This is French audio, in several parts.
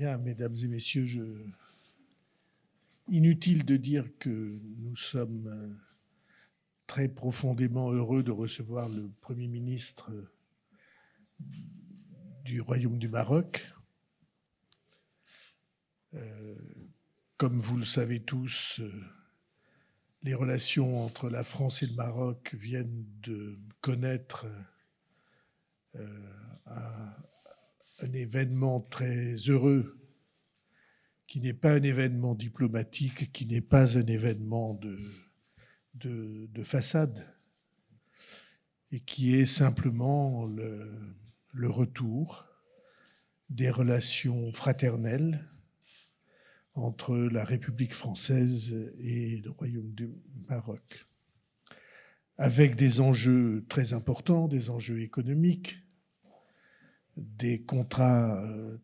Bien, mesdames et messieurs, inutile de dire que nous sommes très profondément heureux de recevoir le Premier ministre du Royaume du Maroc. Comme vous le savez tous, les relations entre la France et le Maroc viennent de connaître un événement très heureux, qui n'est pas un événement diplomatique, qui n'est pas un événement de façade, et qui est simplement le retour des relations fraternelles entre la République française et le Royaume du Maroc, avec des enjeux très importants, des enjeux économiques, des contrats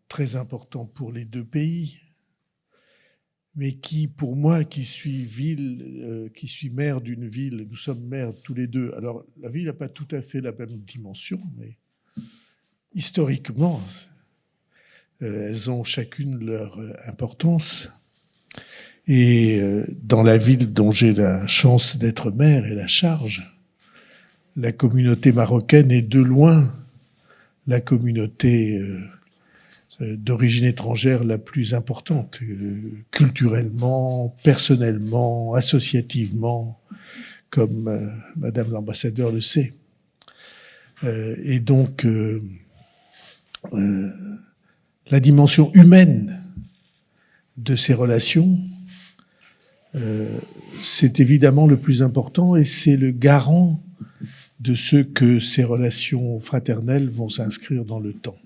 très importants pour les deux pays, mais qui, pour moi, qui suis maire d'une ville, nous sommes maires tous les deux. Alors, la ville n'a pas tout à fait la même dimension, mais historiquement, elles ont chacune leur importance. Et dans la ville dont j'ai la chance d'être maire et la charge, la communauté marocaine est de loin la communauté d'origine étrangère la plus importante, culturellement, personnellement, associativement, comme Madame l'ambassadeur le sait. Et donc, la dimension humaine de ces relations, c'est évidemment le plus important et c'est le garant de ce que ces relations fraternelles vont s'inscrire dans le temps.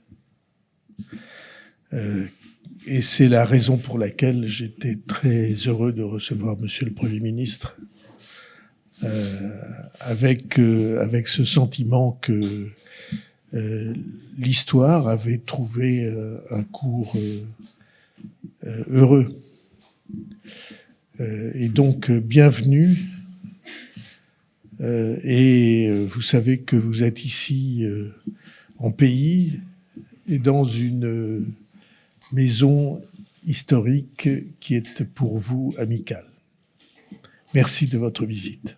Et c'est la raison pour laquelle j'étais très heureux de recevoir Monsieur le Premier ministre, avec ce sentiment que l'histoire avait trouvé un cours heureux. Et donc, bienvenue. Et vous savez que vous êtes ici en pays et dans une maison historique qui est pour vous amicale. Merci de votre visite.